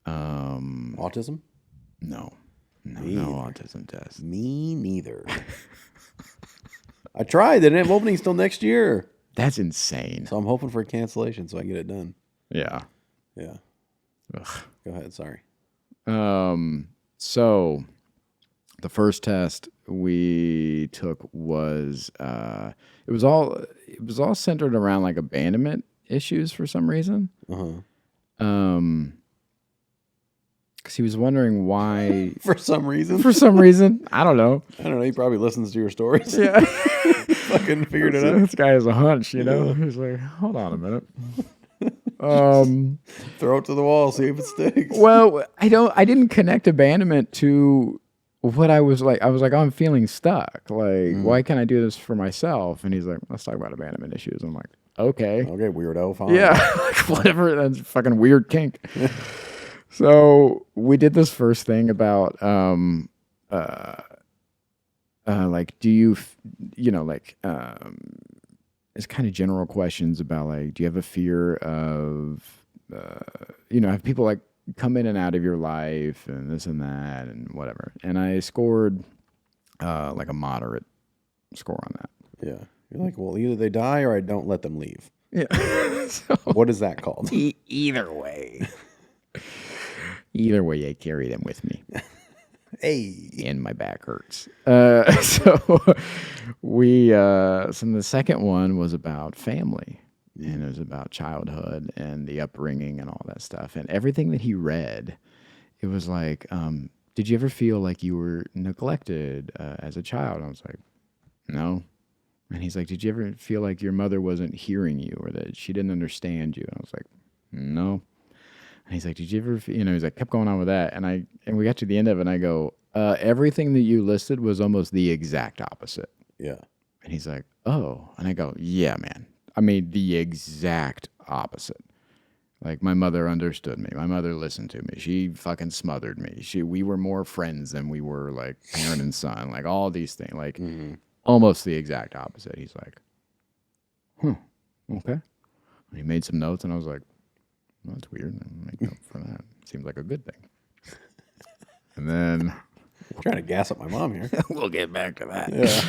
Autism? No autism test. Me neither. I tried. They didn't have openings till next year. That's insane. So I'm hoping for a cancellation so I can get it done. Yeah. Yeah. Ugh. Go ahead. Sorry. So the first test we took was it was all centered around like abandonment issues for some reason. Because he was wondering why. For some reason. I don't know. He probably listens to your stories. Yeah. Fucking figured it out. This guy has a hunch, you know? He's like, hold on a minute. Throw it to the wall, see if it sticks. Well, I didn't connect abandonment to what I was like. I was like, oh, I'm feeling stuck. Like, why can't I do this for myself? And he's like, let's talk about abandonment issues. I'm like, okay. Okay, weirdo, fine. Yeah, like, whatever. That's a fucking weird kink. So we did this first thing about like, do you it's kind of general questions about like, do you have a fear of have people like come in and out of your life and this and that and whatever. And I scored like a moderate score on that. Yeah. You're like, well, either they die or I don't let them leave. Yeah. So, what is that called? Either way. Either way, I carry them with me. Hey. And my back hurts. So the second one was about family. And it was about childhood and the upbringing and all that stuff. And everything that he read, it was like, did you ever feel like you were neglected as a child? I was like, no. And he's like, did you ever feel like your mother wasn't hearing you or that she didn't understand you? And I was like, no. And he's like, did you ever, he's like, kept going on with that. And we got to the end of it and I go, everything that you listed was almost the exact opposite. Yeah. And he's like, oh. And I go, yeah, man. I mean, the exact opposite. Like, my mother understood me. My mother listened to me. She fucking smothered me. We were more friends than we were, like, parent and son. Like, all these things. Like, almost the exact opposite. He's like, okay. And he made some notes, and I was like, well, that's weird. I'll make note for that. Seems like a good thing. And then... trying to gas up my mom here. We'll get back to that. Yeah.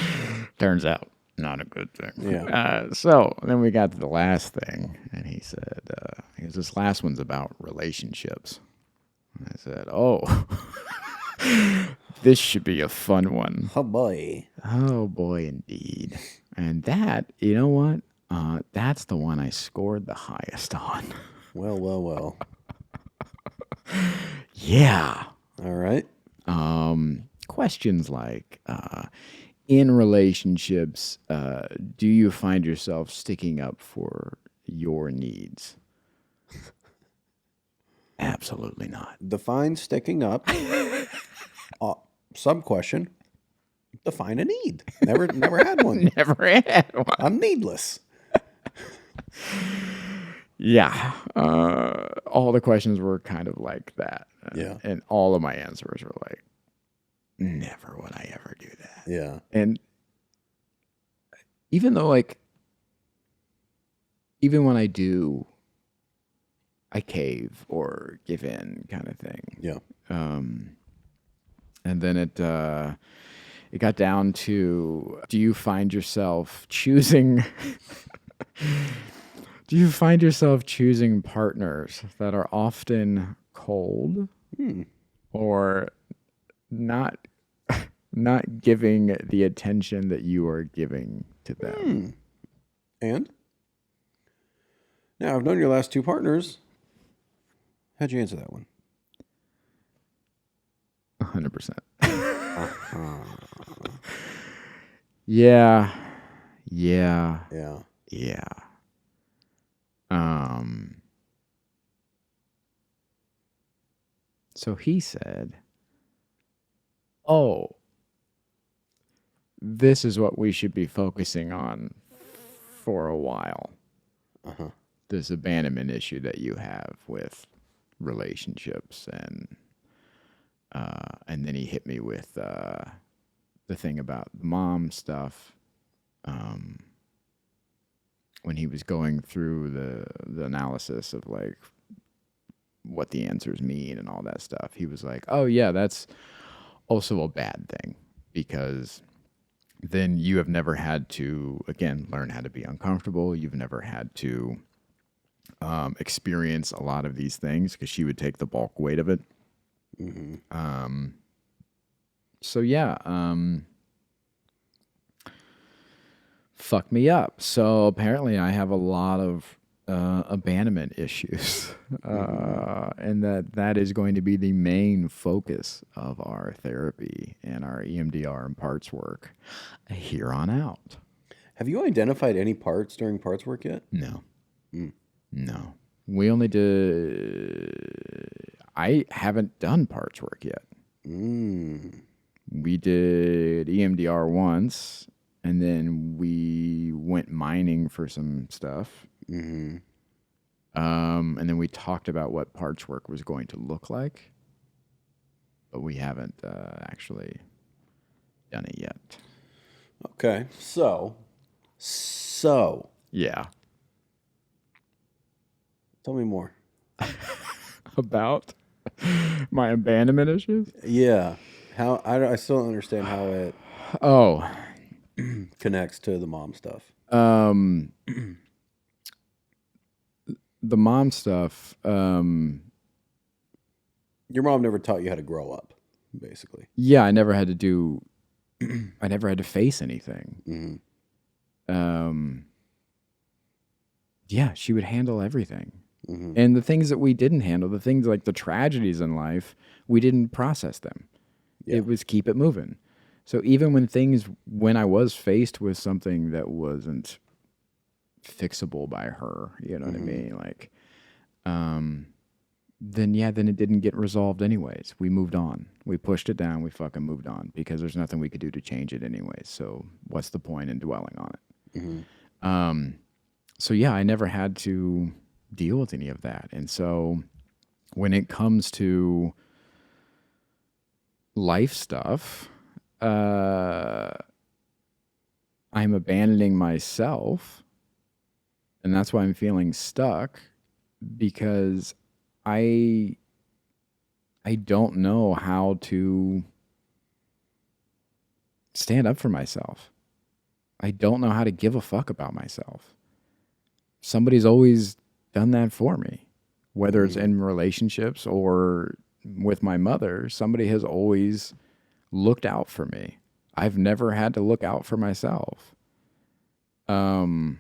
Turns out, not a good thing. Yeah. So then we got to the last thing, and he said, this last one's about relationships. And I said, oh, this should be a fun one. Oh, boy. Oh, boy, indeed. And that, you know what? That's the one I scored the highest on. Well. Yeah. All right. Questions like, in relationships, do you find yourself sticking up for your needs? Absolutely not. Define sticking up. Sub question. Define a need. Never had one. Never had one. I'm needless. Yeah. All the questions were kind of like that. Yeah. And all of my answers were like, never would I ever do that. Yeah. And even though, like, even when I do, I cave or give in kind of thing. Yeah. And then it got down to, do you find yourself choosing partners that are often cold or not giving the attention that you are giving to them? And now I've known your last two partners. How'd you answer that one? 100%. Yeah. So he said, oh, this is what we should be focusing on for a while. This abandonment issue that you have with relationships, and then he hit me with the thing about the mom stuff. When he was going through the analysis of like what the answers mean and all that stuff, he was like, oh yeah, that's also a bad thing, because then you have never had to, again, learn how to be uncomfortable. You've never had to experience a lot of these things, because she would take the bulk weight of it. So yeah, fuck me up. So apparently I have a lot of abandonment issues, and that is going to be the main focus of our therapy and our EMDR and parts work here on out. Have you identified any parts during parts work yet? No. No. We only did... I haven't done parts work yet. We did EMDR once, and then we went mining for some stuff. And then we talked about what parts work was going to look like, but we haven't actually done it yet. Okay. So. Yeah. Tell me more. About my abandonment issues? Yeah. How I still don't understand how it connects to the mom stuff. The mom stuff. Your mom never taught you how to grow up, basically. Yeah, I never had to face anything. Yeah, she would handle everything. And the things that we didn't handle, the things like the tragedies in life, we didn't process them. Yeah. It was keep it moving. So even when I was faced with something that wasn't fixable by her, you know what I mean? Like, then it didn't get resolved anyways. We moved on. We pushed it down. We fucking moved on because there's nothing we could do to change it anyways. So what's the point in dwelling on it? So yeah, I never had to deal with any of that. And so when it comes to life stuff, I'm abandoning myself, and that's why I'm feeling stuck, because I don't know how to stand up for myself. I don't know how to give a fuck about myself. Somebody's always done that for me, whether it's in relationships or with my mother. Somebody has always looked out for me. I've never had to look out for myself. And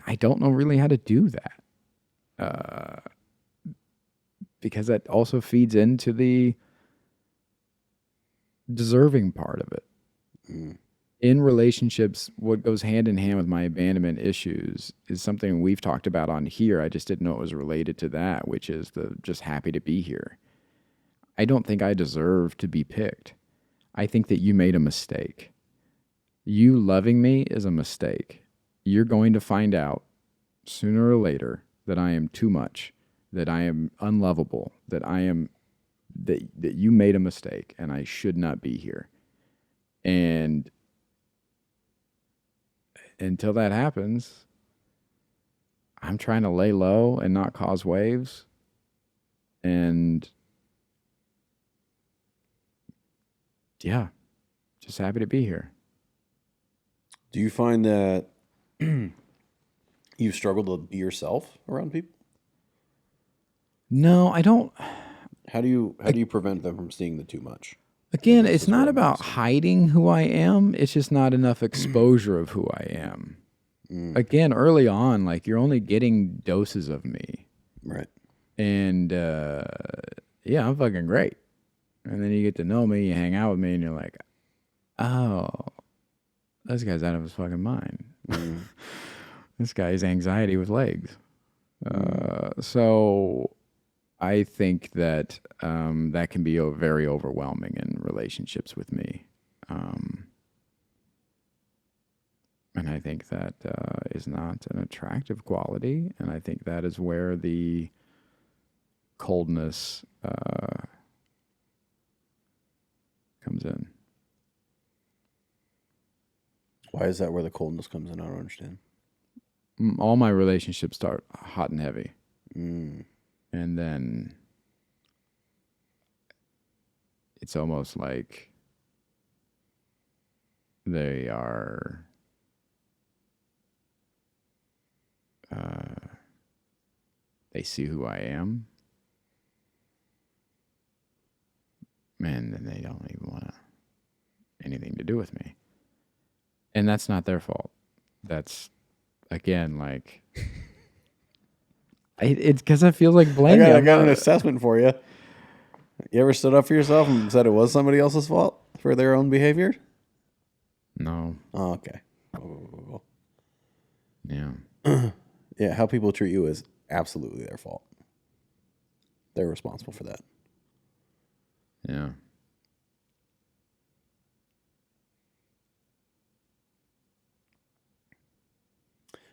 I don't know really how to do that. Because that also feeds into the deserving part of it. In relationships, what goes hand in hand with my abandonment issues is something we've talked about on here. I just didn't know it was related to that, which is the just happy to be here. I don't think I deserve to be picked. I think that you made a mistake. You loving me is a mistake. You're going to find out sooner or later that I am too much, that I am unlovable, that you made a mistake and I should not be here. And until that happens, I'm trying to lay low and not cause waves. And yeah, just happy to be here. Do you find that you struggle to be yourself around people? No, I don't. How do you prevent them from seeing the too much? Again, it's not about hiding who I am. It's just not enough exposure of who I am. Again, early on, like, you're only getting doses of me. Right. And yeah, I'm fucking great. And then you get to know me, you hang out with me, and you're like, oh, this guy's out of his fucking mind. This guy's anxiety with legs. So I think that that can be very overwhelming in relationships with me. And I think that is not an attractive quality. And I think that is where the coldness comes in. Why is that where the coldness comes in? I don't understand. All my relationships start hot and heavy. And then it's almost like they are they see who I am, and then they don't even want anything to do with me. And that's not their fault. That's, again, like, it's because I feel like blaming. I got an assessment for you. You ever stood up for yourself and said it was somebody else's fault for their own behavior? No. Oh, okay. Yeah. Yeah, how people treat you is absolutely their fault. They're responsible for that. Yeah.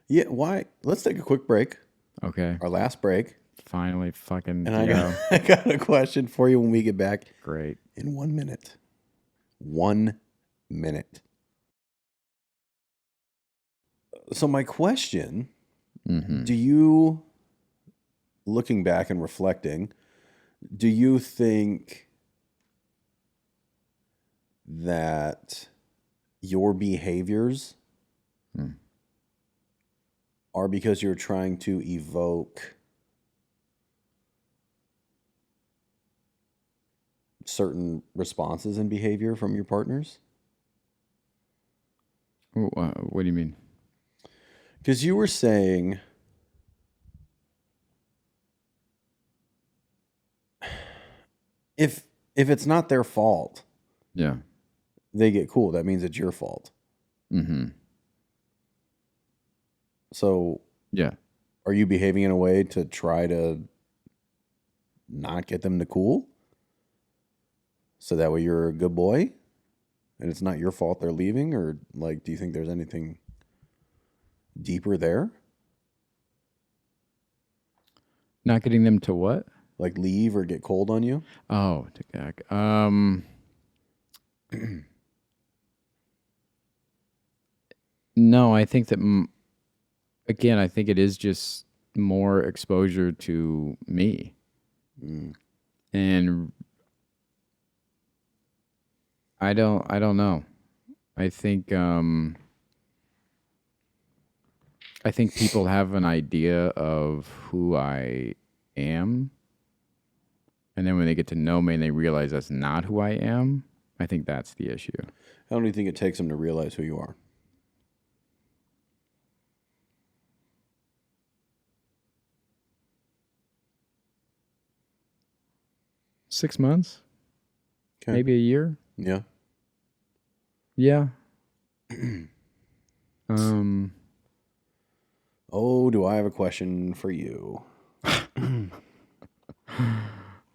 Yeah, why? Let's take a quick break. Okay. Our last break. Finally fucking And I got a question for you when we get back. Great. In 1 minute. 1 minute. So my question, do you, looking back and reflecting, do you think that your behaviors are because you're trying to evoke certain responses and behavior from your partners? What do you mean? Because you were saying if it's not their fault, Yeah. they get cool. That means it's your fault. Mm-hmm. So, Yeah. are you behaving in a way to try to not get them to cool? So that way you're a good boy and it's not your fault they're leaving? Or, like, do you think there's anything deeper there? Not getting them to what? Like, leave or get cold on you? Oh, to gag. No, I think that, again, I think it is just more exposure to me. And I don't know. I think people have an idea of who I am. And then when they get to know me and they realize that's not who I am, I think that's the issue. How long do you think it takes them to realize who you are? Six months? Okay. Maybe a year? Yeah. Yeah. Oh, do I have a question for you?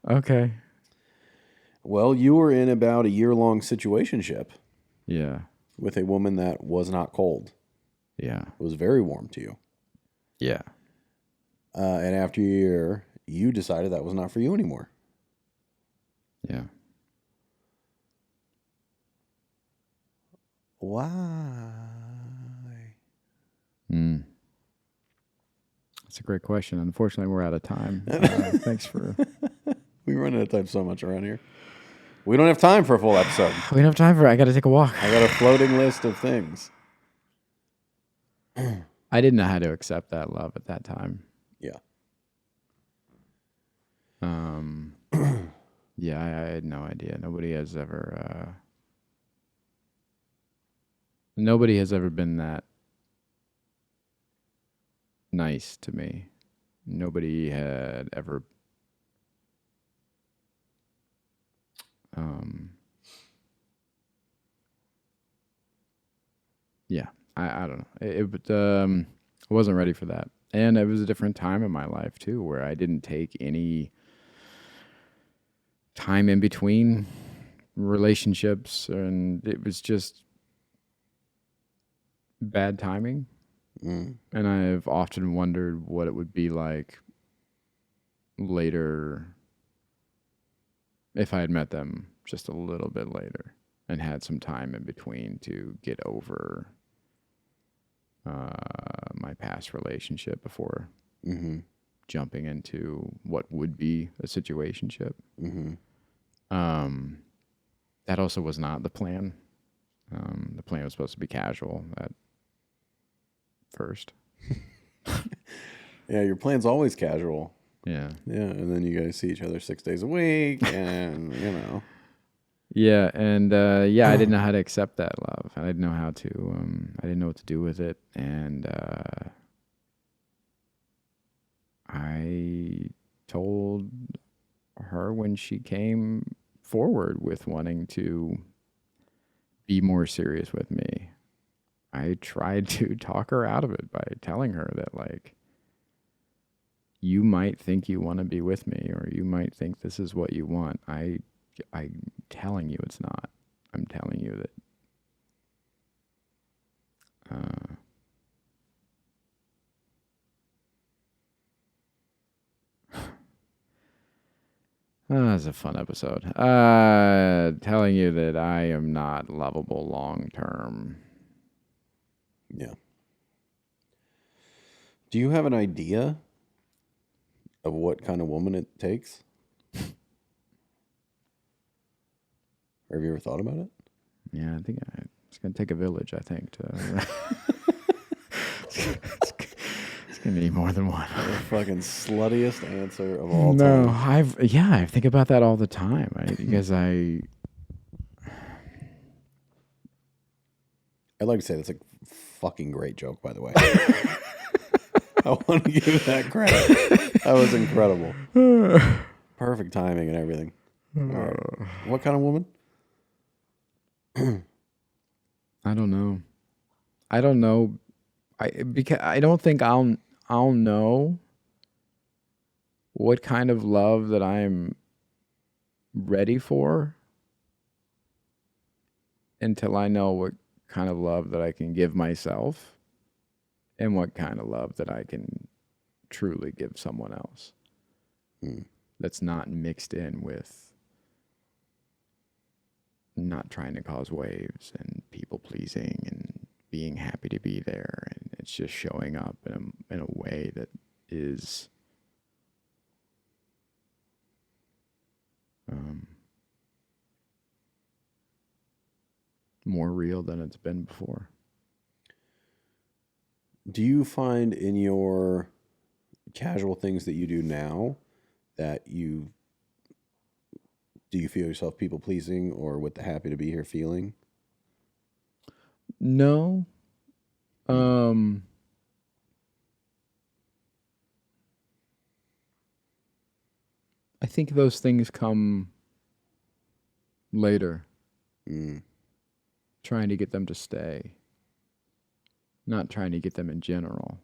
Okay. Well, you were in about a year-long situationship Yeah. with a woman that was not cold. Yeah. It was very warm to you. Yeah. And after a year, you decided that was not for you anymore. Yeah. Why? That's a great question. Unfortunately, we're out of time. Thanks for... We run out of time so much around here. We don't have time for a full episode. We don't have time for it. I got to take a walk. I got a floating list of things. I didn't know how to accept that love at that time. Yeah. Yeah, I had no idea. Nobody has ever been that nice to me. Nobody had ever yeah, I don't know. I wasn't ready for that. And it was a different time in my life too, where I didn't take any time in between relationships, and it was just bad timing. And I've often wondered what it would be like later if I had met them just a little bit later and had some time in between to get over my past relationship before jumping into what would be a situationship. That also was not the plan. The plan was supposed to be casual at first. Yeah, your plan's always casual. Yeah. Yeah, and then you guys see each other 6 days a week, and, Yeah, and yeah, I didn't know how to accept that love. I didn't know how to, I didn't know what to do with it. And I told her when she came forward with wanting to be more serious with me, I tried to talk her out of it by telling her that, like, you might think you want to be with me, or you might think this is what you want. I'm telling you it's not. I'm telling you that that was a fun episode. Telling you that I am not lovable long term. Yeah. Do you have an idea of what kind of woman it takes? Or have you ever thought about it? Yeah, I think it's going to take a village, I think, to... It's going to need more than one. The fucking sluttiest answer of all time. No, I think about that all the time. Because I'd like to say that's a fucking great joke, by the way. I want to give that credit. That was incredible. Perfect timing and everything. All right. What kind of woman? I don't know. I don't know. Because I don't think I'll know what kind of love that I'm ready for until I know what kind of love that I can give myself and what kind of love that I can truly give someone else. That's not mixed in with not trying to cause waves and people pleasing and being happy to be there. And it's just showing up in a way that is more real than it's been before. Do you find in your casual things that you do now that do you feel yourself people pleasing or with the happy to be here feeling? No. I think those things come later. Trying to get them to stay. Not trying to get them in general.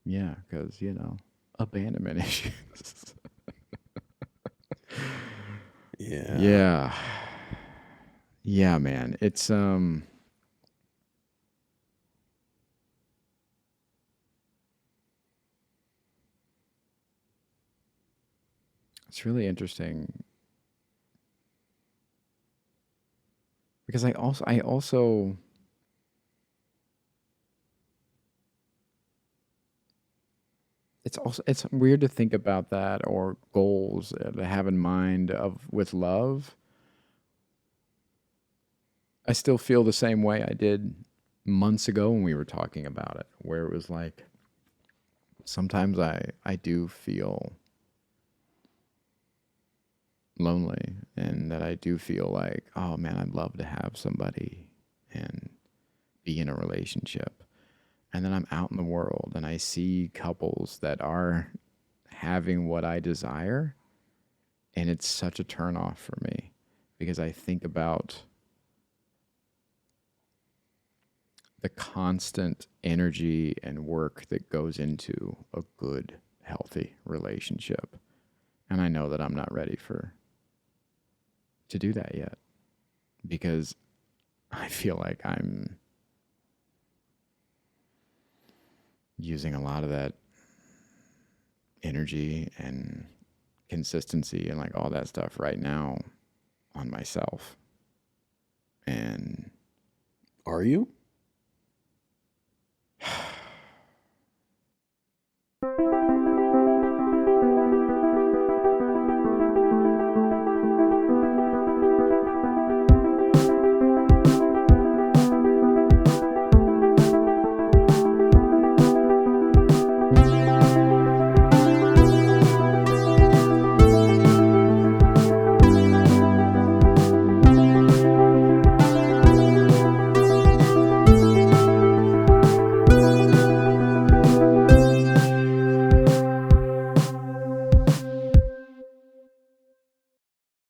Yeah, because, abandonment issues. Yeah. Yeah. Yeah, man. It's it's really interesting because I also it's weird to think about that or goals to have in mind of with love. I still feel the same way I did months ago when we were talking about it, where it was like sometimes I do feel lonely and that I do feel like, oh man, I'd love to have somebody and be in a relationship. And then I'm out in the world and I see couples that are having what I desire. And it's such a turnoff for me because I think about the constant energy and work that goes into a good, healthy relationship. And I know that I'm not ready to do that yet because I feel like I'm using a lot of that energy and consistency and like all that stuff right now on myself. And are you?